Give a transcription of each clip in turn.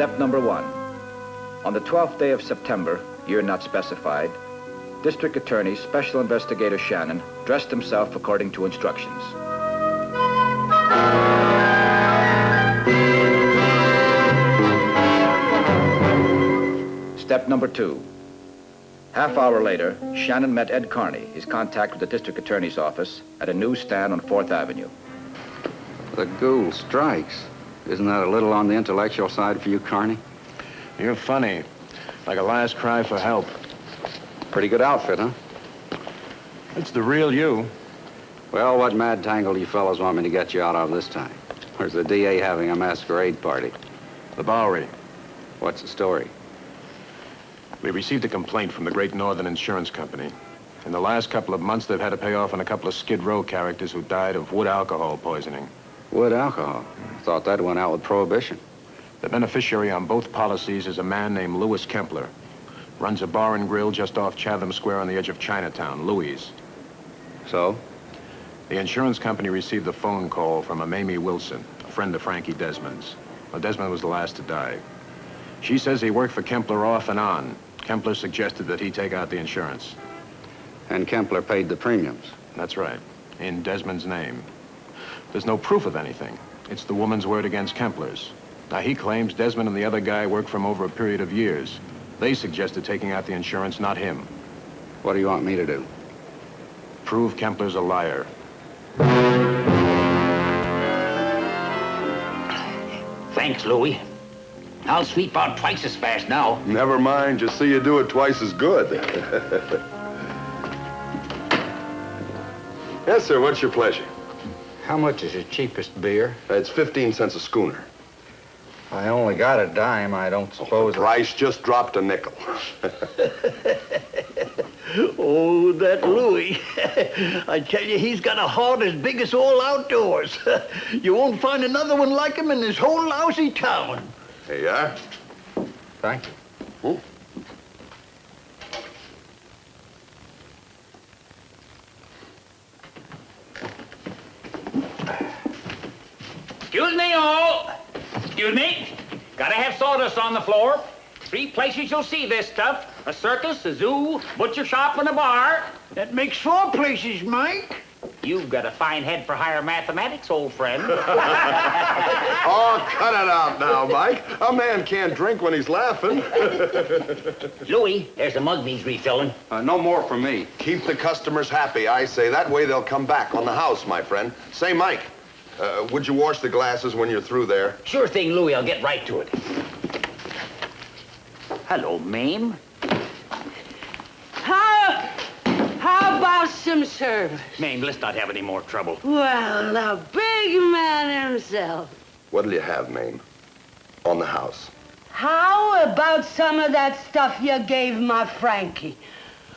Step number 1. On the 12th day of September, year not specified, District Attorney Special Investigator Shannon dressed himself according to instructions. Step number 2. Half hour later, Shannon met Ed Carney, his contact with the District Attorney's office, at a newsstand on 4th Avenue. The ghoul strikes. Isn't that a little on the intellectual side for you, Carney? You're funny. Like a last cry for help. Pretty good outfit, huh? It's the real you. Well, what mad tangle do you fellows want me to get you out of this time? Where's the DA having a masquerade party? The Bowery. What's the story? We received a complaint from the Great Northern Insurance Company. In the last couple of months, they've had to pay off on a couple of Skid Row characters who died of wood alcohol poisoning. Wood alcohol? Thought that went out with Prohibition. The beneficiary on both policies is a man named Louis Kempler. Runs a bar and grill just off Chatham Square on the edge of Chinatown, Louis'. So? The insurance company received a phone call from a Mamie Wilson, a friend of Frankie Desmond's. Well, Desmond was the last to die. She says he worked for Kempler off and on. Kempler suggested that he take out the insurance. And Kempler paid the premiums? That's right, in Desmond's name. There's no proof of anything. It's the woman's word against Kempler's. Now, he claims Desmond and the other guy worked for him over a period of years. They suggested taking out the insurance, not him. What do you want me to do? Prove Kempler's a liar. Thanks, Louie. I'll sweep out twice as fast now. Never mind, just see you do it twice as good. Yes, sir, what's your pleasure? How much is your cheapest beer? It's 15 cents a schooner. I only got a dime. I don't suppose... The price just dropped a nickel. Oh, that Louis. I tell you, he's got a heart as big as all outdoors. You won't find another one like him in this whole lousy town. Here you are. Thank you. Excuse me, all. Excuse me. Gotta have sawdust on the floor. 3 places you'll see this stuff. A circus, a zoo, butcher shop, and a bar. That makes 4 places, Mike. You've got a fine head for higher mathematics, old friend. Oh, cut it out now, Mike. A man can't drink when he's laughing. Louis, there's a mug needs refilling. No more for me. Keep the customers happy, I say. That way they'll come back on the house, my friend. Say, Mike, would you wash the glasses when you're through there? Sure thing, Louis. I'll get right to it. Hello, Mame. How about some service? Mame, let's not have any more trouble. Well, the big man himself. What'll you have, Mame? On the house. How about some of that stuff you gave my Frankie?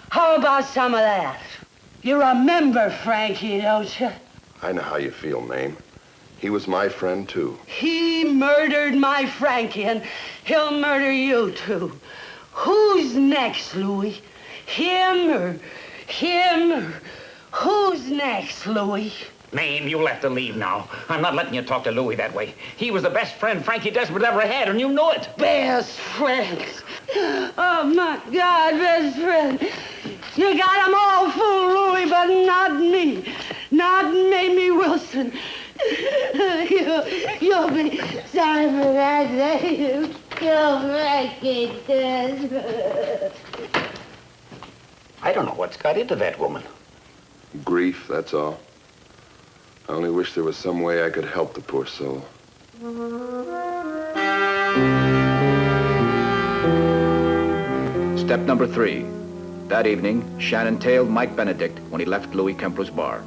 How about some of that? You remember Frankie, don't you? I know how you feel, Mame. He was my friend, too. He murdered my Frankie, and he'll murder you, too. Who's next, Louis? Him or who's next, Louis? Mame, you'll have to leave now. I'm not letting you talk to Louis that way. He was the best friend Frankie Desmond ever had, and you know it. Best friends. Oh, my God, best friend. You got 'em all fooled, Louis, but not me. Not Mamie Wilson. You'll be sorry for that day you killed Frankie Desmond. I don't know what's got into that woman. Grief, that's all. I only wish there was some way I could help the poor soul. Step number 3. That evening, Shannon tailed Mike Benedict when he left Louis Kempler's bar.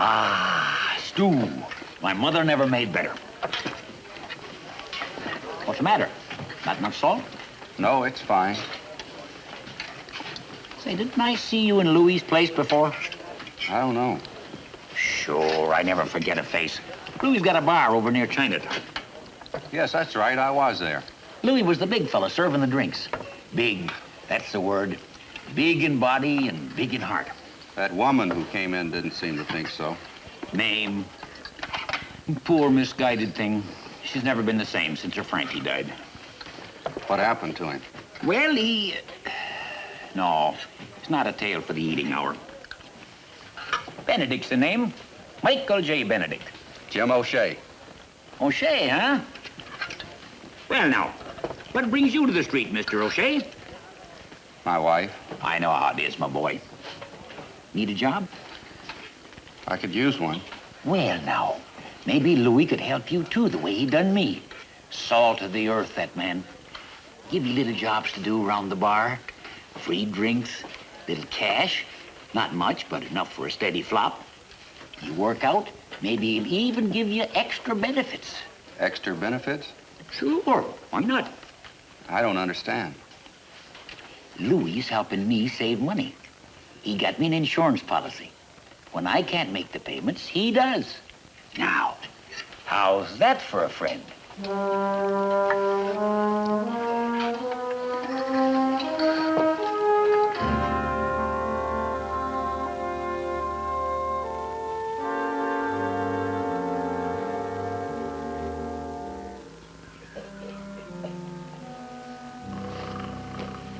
Ah, stew. My mother never made better. What's the matter? Not enough salt? No, it's fine. Say, didn't I see you in Louis's place before? I don't know. Sure, I never forget a face. Louis's got a bar over near Chinatown. Yes, that's right. I was there. Louis was the big fella serving the drinks. Big, that's the word. Big in body and big in heart. That woman who came in didn't seem to think so. Name. Poor misguided thing. She's never been the same since her Frankie died. What happened to him? Well, No, it's not a tale for the eating hour. Benedict's the name. Michael J. Benedict. Jim O'Shea. O'Shea, huh? Well, now, what brings you to the street, Mr. O'Shea? My wife. I know how it is, my boy. Need a job? I could use one. Well, now, maybe Louis could help you, too, the way he done me. Salt of the earth, that man. Give you little jobs to do around the bar. Free drinks, little cash. Not much, but enough for a steady flop. You work out, maybe he'll even give you extra benefits. Extra benefits? Sure, why not? I don't understand. Louis helping me save money. He got me an insurance policy. When I can't make the payments, he does. Now, how's that for a friend?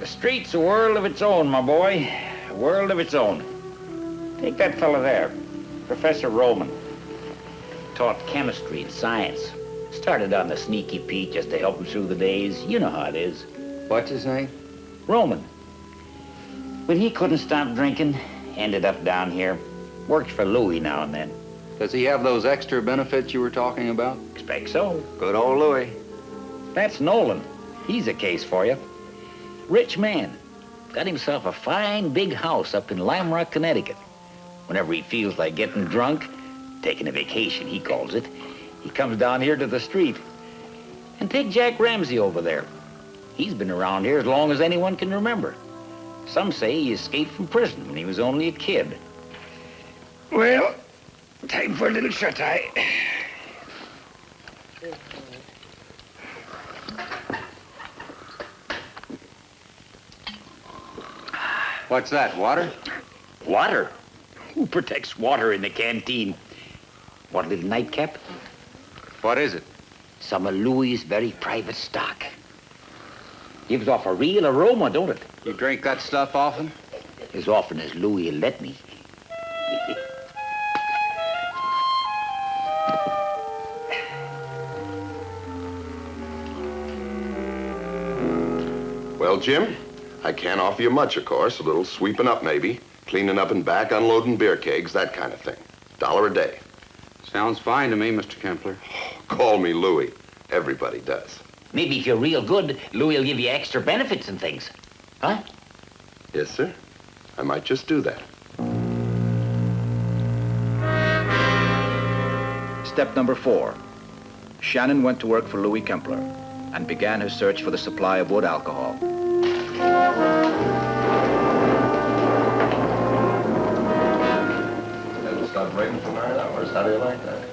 The street's a world of its own, my boy. A world of its own. Take that fella there, Professor Roman. Taught chemistry and science. Started on the sneaky Pete just to help him through the days. You know how it is. What's his name? Roman. When he couldn't stop drinking, ended up down here. Works for Louis now and then. Does he have those extra benefits you were talking about? Expect so. Good old Louis. That's Nolan. He's a case for you. Rich man. Got himself a fine big house up in Lime Rock, Connecticut. Whenever he feels like getting drunk, taking a vacation, he calls it, he comes down here to the street. And take Jack Ramsey over there. He's been around here as long as anyone can remember. Some say he escaped from prison when he was only a kid. Well, time for a little shut-eye. What's that, water? Water? Who protects water in the canteen? Want a little nightcap? What is it? Some of Louis's very private stock. Gives off a real aroma, don't it? You drink that stuff often? As often as Louis will let me. Well, Jim, I can't offer you much, of course. A little sweeping up, maybe. Cleaning up and back, unloading beer kegs, that kind of thing. $1 a day. Sounds fine to me, Mr. Kempler. Call me Louis. Everybody does. Maybe if you're real good, Louis will give you extra benefits and things. Huh? Yes, sir. I might just do that. Step number 4. Shannon went to work for Louis Kempler and began his search for the supply of wood alcohol. It'll stop raining for 9 hours. How do you like that?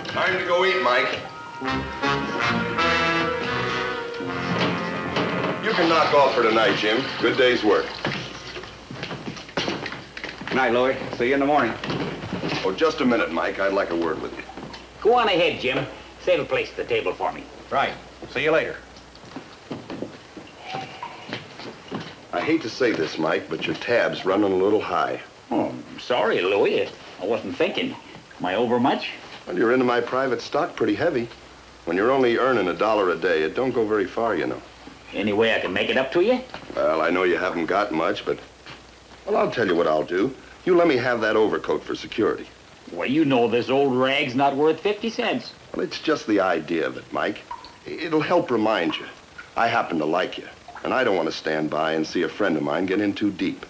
Time to go eat, Mike. You can knock off for tonight, Jim. Good day's work. Good night, Louis. See you in the morning. Oh, just a minute, Mike. I'd like a word with you. Go on ahead, Jim. Save a place at the table for me. Right. See you later. I hate to say this, Mike, but your tab's running a little high. Oh, I'm sorry, Louis. I wasn't thinking. Am I over much? Well, you're into my private stock pretty heavy. When you're only earning $1 a day, it don't go very far, you know. Any way I can make it up to you? Well, I know you haven't got much, but... Well, I'll tell you what I'll do. You let me have that overcoat for security. Well, you know this old rag's not worth 50 cents. Well, it's just the idea of it, Mike. It'll help remind you. I happen to like you, and I don't want to stand by and see a friend of mine get in too deep.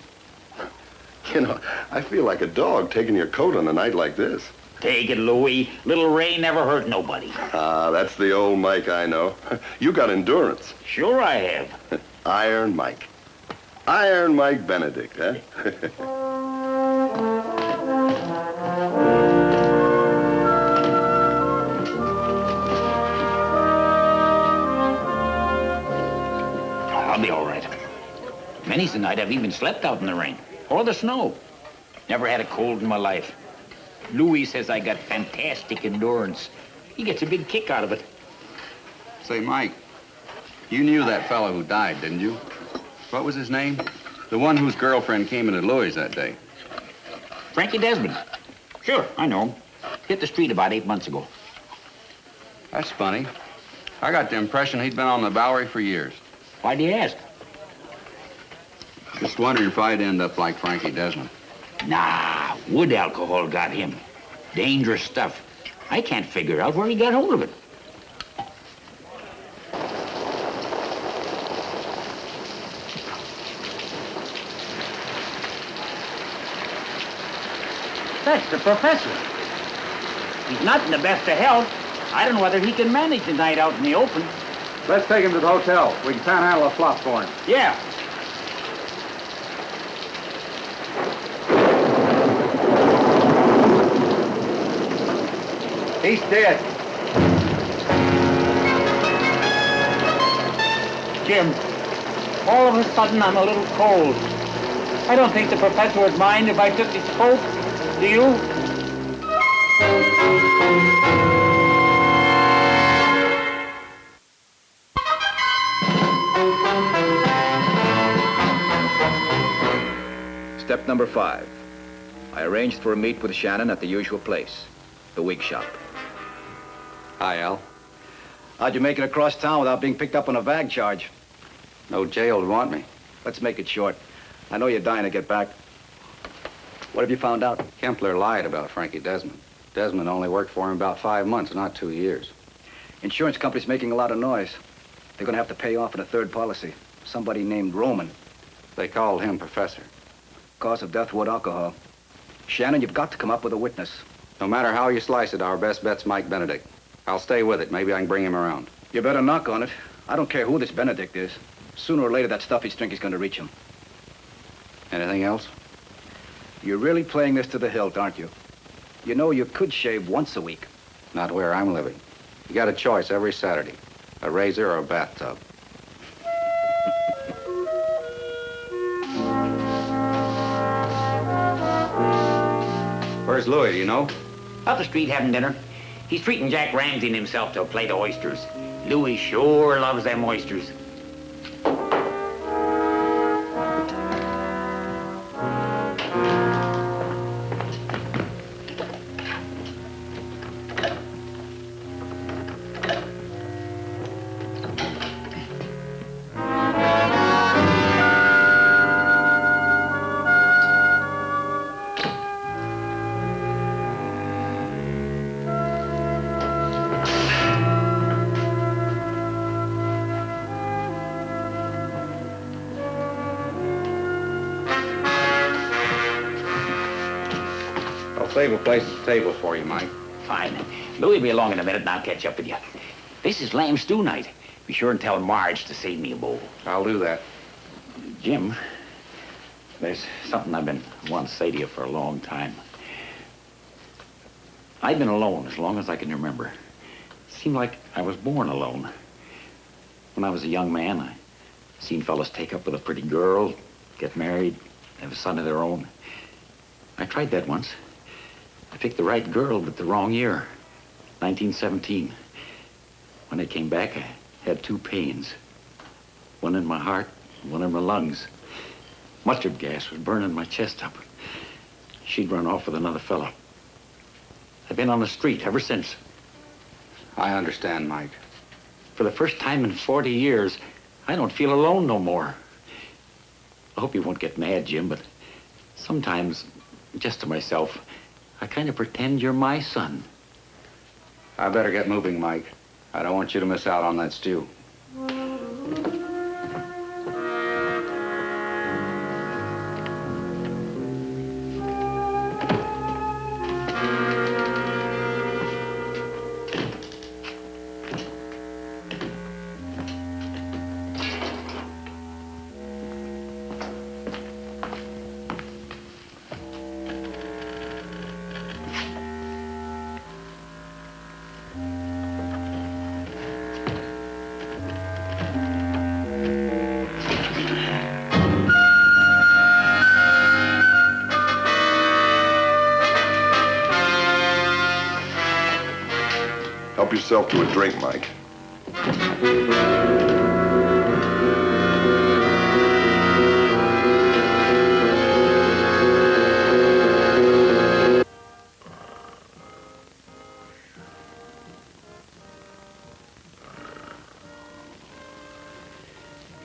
You know, I feel like a dog taking your coat on a night like this. Take it, Louie. Little Ray never hurt nobody. Ah, that's the old Mike I know. You got endurance. Sure I have. Iron Mike. Iron Mike Benedict, huh? I'll be all right. Many's the night I've even slept out in the rain or the snow. Never had a cold in my life. Louis says I got fantastic endurance. He gets a big kick out of it. Say, Mike, you knew that fellow who died, didn't you? What was his name? The one whose girlfriend came into Louis that day. Frankie Desmond. Sure, I know him. Hit the street about 8 months ago. That's funny. I got the impression he'd been on the Bowery for years. Why'd you ask? Just wondering if I'd end up like Frankie Desmond. Nah, wood alcohol got him. Dangerous stuff. I can't figure out where he got hold of it. That's the professor. He's not in the best of health. I don't know whether he can manage the night out in the open. Let's take him to the hotel. We can panhandle a flop for him. Yeah. He's dead. Jim, all of a sudden I'm a little cold. I don't think the professor would mind if I took his coat. Do you? Step number 5. I arranged for a meet with Shannon at the usual place, the Week Shop. Hi, Al. How'd you make it across town without being picked up on a vag charge? No jail would want me. Let's make it short. I know you're dying to get back. What have you found out? Kempler lied about Frankie Desmond. Desmond only worked for him about 5 months, not 2 years. Insurance company's making a lot of noise. They're gonna have to pay off in a third policy. Somebody named Roman. They called him Professor. Cause of death, wood alcohol. Shannon, you've got to come up with a witness. No matter how you slice it, our best bet's Mike Benedict. I'll stay with it. Maybe I can bring him around. You better knock on it. I don't care who this Benedict is. Sooner or later, that stuff he's drinking is gonna reach him. Anything else? You're really playing this to the hilt, aren't you? You know you could shave once a week. Not where I'm living. You got a choice every Saturday. A razor or a bathtub. Where's Louis, do you know? Out the street having dinner. He's treating Jack Ramsey and himself to a plate of oysters. Louis sure loves them oysters. Save a place at the table for you, Mike. Fine. Louis will be along in a minute and I'll catch up with you. This is lamb stew night. Be sure and tell Marge to save me a bowl. I'll do that. Jim, there's something I've been wanting to say to you for a long time. I've been alone as long as I can remember. It seemed like I was born alone. When I was a young man, I seen fellas take up with a pretty girl, get married, have a son of their own. I tried that once. I picked the right girl, but the wrong year, 1917. When I came back, I had 2 pains. One in my heart, one in my lungs. Mustard gas was burning my chest up. She'd run off with another fella. I've been on the street ever since. I understand, Mike. For the first time in 40 years, I don't feel alone no more. I hope you won't get mad, Jim, but sometimes, just to myself, I kind of pretend you're my son. I better get moving, Mike. I don't want you to miss out on that stew. Help yourself to a drink, Mike.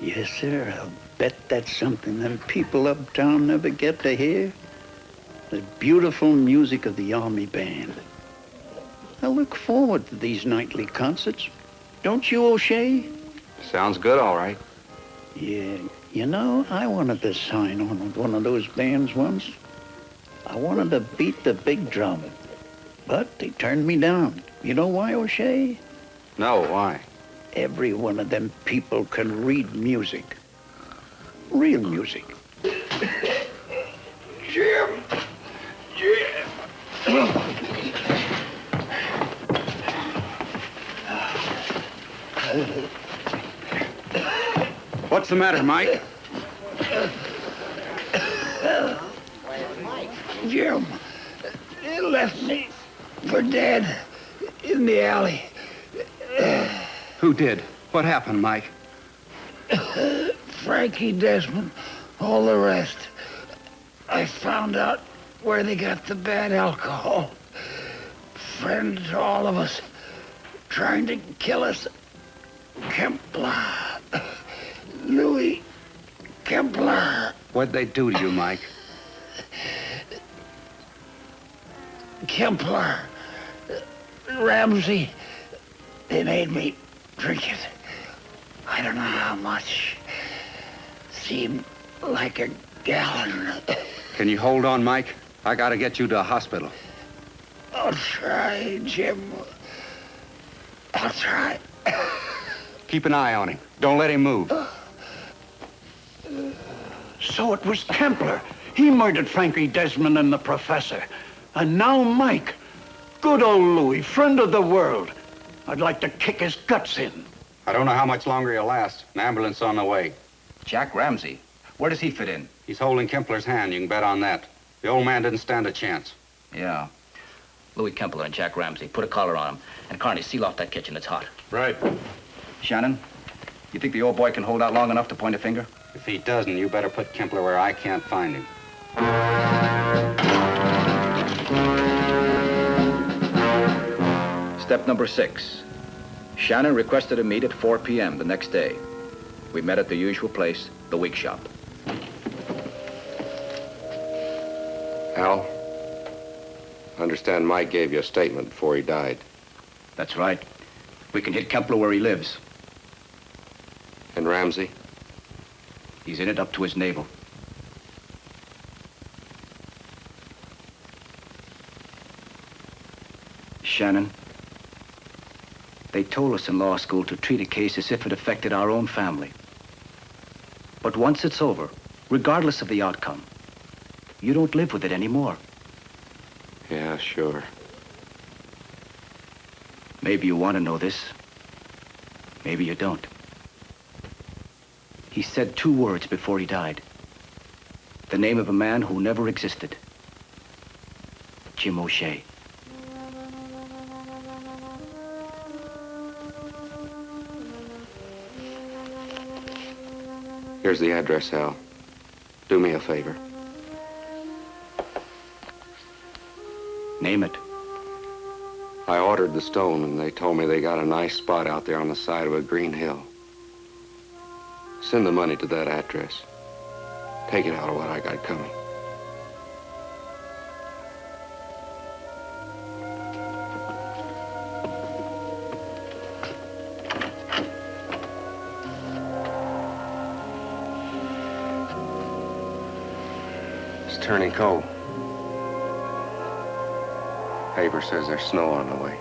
Yes, sir. I'll bet that's something them people uptown never get to hear. The beautiful music of the Army Band. I look forward to these nightly concerts. Don't you, O'Shea? Sounds good, all right. Yeah. You know, I wanted to sign on with one of those bands once. I wanted to beat the big drum. But they turned me down. You know why, O'Shea? No, why? Every one of them people can read music. Real music. Jim! What's the matter, Mike? Jim, they left me for dead in the alley. Who did? What happened, Mike? Frankie, Desmond, all the rest. I found out where they got the bad alcohol. Friends, all of us, trying to kill us. Kempler. Louis Kempler. What'd they do to you, Mike? Kempler. Ramsey. They made me drink it. I don't know how much. Seemed like a gallon. Can you hold on, Mike? I gotta get you to a hospital. I'll try, Jim. I'll try. Keep an eye on him. Don't let him move. So it was Kempler. He murdered Frankie Desmond and the professor. And now Mike. Good old Louis, friend of the world. I'd like to kick his guts in. I don't know how much longer he'll last. An ambulance on the way. Jack Ramsey. Where does he fit in? He's holding Kempler's hand. You can bet on that. The old man didn't stand a chance. Yeah. Louis Kempler and Jack Ramsey. Put a collar on him. And Carney, seal off that kitchen. It's hot. Right. Shannon, you think the old boy can hold out long enough to point a finger? If he doesn't, you better put Kempler where I can't find him. Step number 6. Shannon requested a meet at 4 p.m. the next day. We met at the usual place, the Week Shop. Al, I understand Mike gave you a statement before he died. That's right. We can hit Kempler where he lives. And Ramsey? He's in it up to his navel. Shannon, they told us in law school to treat a case as if it affected our own family. But once it's over, regardless of the outcome, you don't live with it anymore. Yeah, sure. Maybe you want to know this. Maybe you don't. He said 2 words before he died. The name of a man who never existed. Jim O'Shea. Here's the address, Al. Do me a favor. Name it. I ordered the stone, and they told me they got a nice spot out there on the side of a green hill. Send the money to that address. Take it out of what I got coming. It's turning cold. Paper says there's snow on the way.